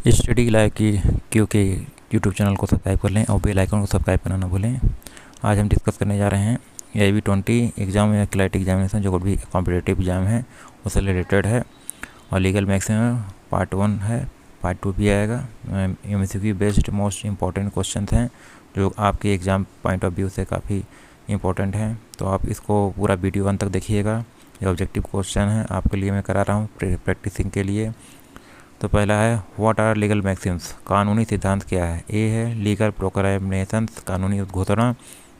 Study live की क्योंकि YouTube channel को सब्सक्राइब कर लें और बेल आइकन को सब्सक्राइब करना ना भूलें। आज हम डिस्कस करने जा रहे हैं AIB20 एग्ज़ाम या क्लैट एग्जामिनेशन जो भी कॉम्पिटिटिव एग्ज़ाम है उससे रिलेटेड है। और लीगल मैक्सिमम पार्ट 1 है, पार्ट 2 भी आएगा। MCQ based most important question हैं जो आपके एग्ज़ाम पॉइंट ऑफ व्यू से काफ़ी इम्पोर्टेंट है। तो आप इसको पूरा वीडियो अंत तक देखिएगा। ये ऑब्जेक्टिव क्वेश्चन है आपके लिए मैं करा रहा हूँ प्रैक्टिसिंग के लिए। तो पहला है व्हाट आर लीगल मैक्सिम्स, कानूनी सिद्धांत क्या है। ए है लीगल प्रोक्लेमेशंस, कानूनी उद्घोषणा।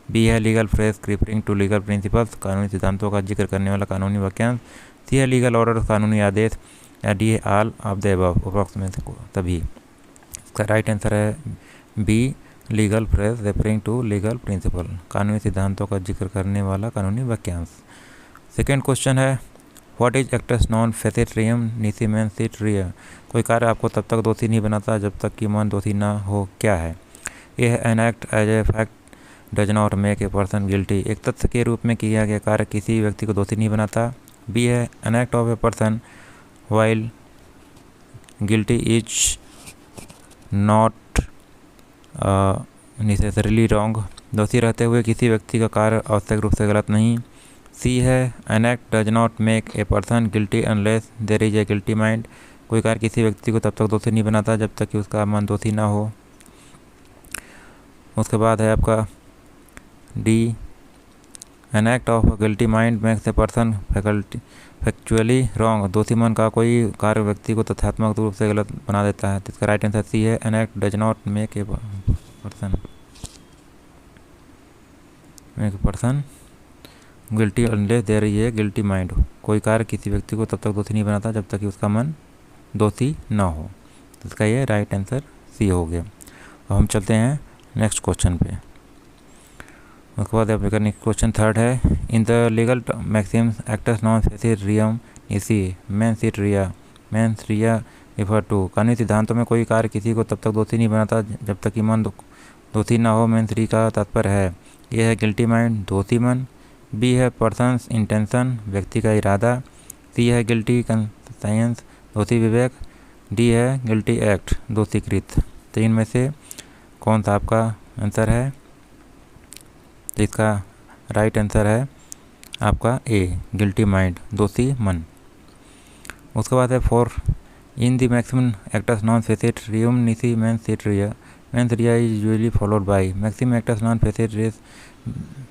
बी है legal phrase referring to legal principles, कानूनी सिद्धांतों का जिक्र करने वाला कानूनी वाक्यांश। सी है लीगल ऑर्डर, कानूनी आदेश। या डी है ऑल ऑफ द अबव, उपरोक्त में तभी। इसका राइट आंसर है B, legal phrase referring to legal principle, कानूनी सिद्धांतों का जिक्र करने वाला कानूनी वाक्यांश। सेकेंड क्वेश्चन है what is actus non facit reum nisi mens sit rea, कोई कार्य आपको तब तक दोषी नहीं बनाता जब तक कि मन दोषी ना हो, क्या है। ये है an act as a fact does not make a person guilty, एक तथ्य के रूप में किया गया कार्य किसी व्यक्ति को दोषी नहीं बनाता। बी है an act of a person while guilty is not necessarily wrong, दोषी रहते हुए किसी व्यक्ति का कार्य आवश्यक रूप से गलत नहीं। सी है an act does not make a person guilty unless there is a guilty mind, कोई कार्य किसी व्यक्ति को तब तक दोषी नहीं बनाता जब तक कि उसका मन दोषी ना हो। उसके बाद है आपका D, an act of guilty mind makes a person factually wrong, दोषी मन का कोई कार्य व्यक्ति को तथ्यात्मक रूप से गलत बना देता है। इसका राइट आंसर सी है an act does not make a person guilty unless there is a guilty mind, कोई कार्य किसी व्यक्ति को तब तक दोषी नहीं बनाता जब तक कि उसका मन दोषी ना हो। तो इसका ये राइट आंसर सी हो गया। अब हम चलते हैं नेक्स्ट क्वेश्चन पे। उसके बाद आपका नेक्स्ट क्वेश्चन थर्ड है in the legal maxims actus non facit reum nisi mens sit rea refer to, कानूनी सिद्धांतों में कोई कार्य किसी को तब तक दोषी नहीं बनाता जब तक कि मन दोषी ना हो। मैन थ्री का तात्पर्य है यह है गिल्टी माइंड, दोषी मन। बी है पर्सन्स इंटेंशन, व्यक्ति का इरादा। सी है गिल्टी कंसाइंस, दोषी विवेक। डी है गिल्टी एक्ट, दोषी कृत। तो इनमें से कौन सा आपका आंसर है। तो इसका राइट आंसर है आपका ए, गिल्टी माइंड, दोषी मन। उसके बाद है four in the maximum actus non facit reum nisi mens sit rea is usually followed by, maximum actus non facit res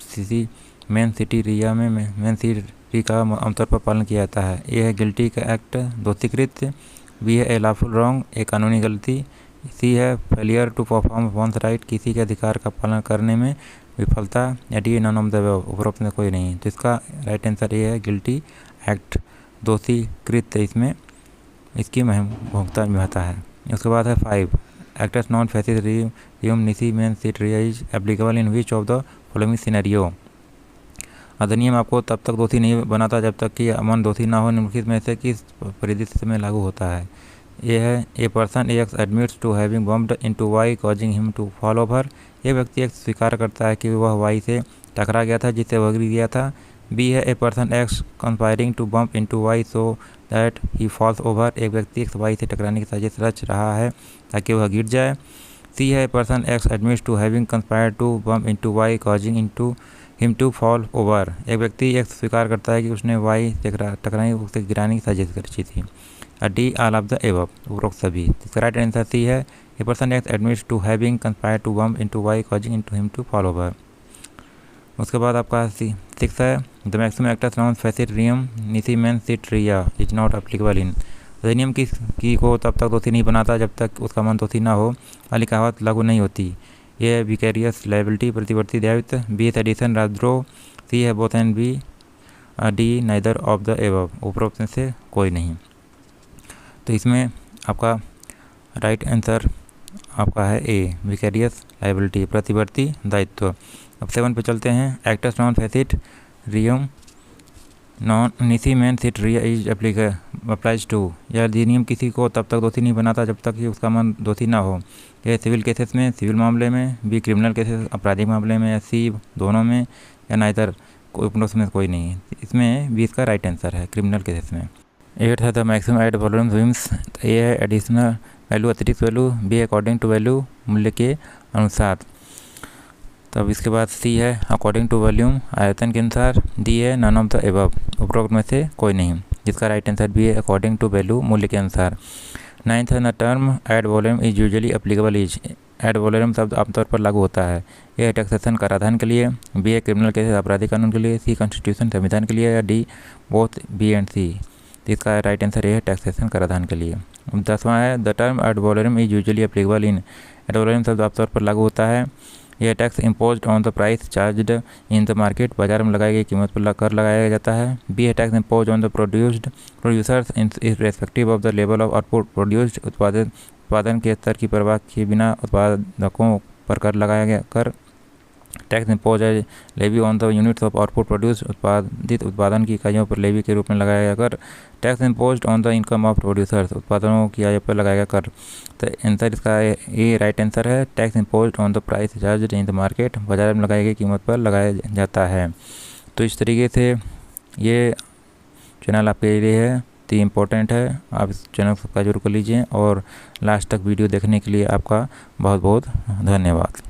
si mens sit rea में मैन सिटी का आमतौर पर पालन किया जाता है। ए है गिल्टी का एक्ट, दोषीकृत। बी है ए लॉफुल रॉन्ग, एक कानूनी गलती। सी है failure to perform one's right, किसी के अधिकार का पालन करने में विफलता। या D none of the above, उपरोक्त में कोई नहीं। तो इसका राइट आंसर ये है गिल्टी एक्ट, दोषीकृत, इसमें इसकी भूमिका निभाता है। उसके बाद है 5 actus non facit reum nisi mens sit rea is applicable in which of the following scenario, अधिनियम आपको तब तक दोषी नहीं बनाता जब तक कि मन दोषी ना हो, निम्नलिखित में से किस परिदृश्य में लागू होता है। ये है a person X admits to having bumped into Y causing him to fall over, ये व्यक्ति एक स्वीकार करता है कि वह वाई से टकरा गया था जिससे वह गिर गया था। बी है a person X conspiring to bump into Y so that he falls over, एक व्यक्ति एक्स वाई से टकराने की साजिश रच रहा है ताकि वह गिर जाए। सी है a person X admits to having conspired to bump into Y causing into him to fall over, एक व्यक्ति एक स्वीकार करता है कि उसने वाई से टकराने उसे गिराने की साजिश रची थी। D all of the above, उपरोक्त सभी। इसका राइट आंसर सी है a person X admits to having conspired to bump into Y causing into him to fall over. उसके बाद आपका 6 है the maximum actus non facit reum nisi mens sit rea is not applicable in, अधिनियम की को तब तक दोषी नहीं बनाता जब तक उसका मन दोषी ना हो वाली कहावत लागू नहीं होती। ये है विकेरियस लाइबिलिटी, प्रतिवर्ती दायित्व। बी है एडिशन राजद्रोह। सी है both and B. D neither of the above, उपरोक्त में से कोई नहीं। तो इसमें आपका राइट आंसर आपका है ए, विकेरियस लाइबिलिटी, प्रतिवर्ती दायित्व। अब 7 पे चलते हैं actus non facit reum non nisi mens sit rea is applies to, यह अधिनियम किसी को तब तक दोषी नहीं बनाता जब तक कि उसका मन दोषी ना हो। यह सिविल केसेस में, सिविल मामले में। बी क्रिमिनल केसेस, आपराधिक मामले में। या सी दोनों में। या नाइदर, में कोई नहीं। इसमें बी इसका राइट आंसर है, क्रिमिनल केसेस में। 8 है द मैक्सिमम एड वॉल्यूम्स विम्स, ए है एडिशनल वैल्यू अतिरिक्त वैल्यू, बी अकॉर्डिंग टू वैल्यू मूल्य के अनुसार। तब इसके बाद सी है अकॉर्डिंग टू वॉल्यूम आयतन के अनुसार, डी है नन ऑफ द एबव उपरोक्त में से कोई नहीं, जिसका राइट आंसर बी है अकॉर्डिंग टू वैल्यू मूल्य के अनुसार। 9th है the term ad valorem is usually applicable is, ad valorem शब्द आमतौर पर लागू होता है। ए टैक्सेशन कराधान के लिए, बी है क्रिमिनल केस आपराधिक कानून के लिए, सी कॉन्स्टिट्यूशन संविधान के लिए, या डी बोथ बी एंड सी। इसका राइट आंसर ये है टैक्सेशन कराधान के लिए। 10वां है the term ad valorem is usually applicable in, ad valorem शब्द आमतौर पर लागू होता है। यह tax imposed on the price charged in the market, बाजार में लगाई गई कीमत पर कर लगाया जाता है। बी है tax imposed on the producers in respective of the level of output produced, उत्पादन के स्तर की परवाह किए बिना उत्पादकों पर कर लगाया गया कर। टैक्स इम्पोज है levy on the units of output produce, उत्पादित उत्पादन की इकाइयों पर लेवी के रूप में लगाया गया कर। Tax imposed on the income of producers, उत्पादनों की आय पर लगाया गया कर। तो आंसर इसका ये राइट आंसर है tax imposed on the price charge in the market, बाजार में लगाई गई कीमत पर लगाया जाता है। तो इस तरीके से ये चैनल आपके लिए है तो इम्पोर्टेंट है, आप इस चैनल को सब्सक्राइब जरूर कर लीजिए और लास्ट तक वीडियो देखने के लिए आपका बहुत बहुत धन्यवाद।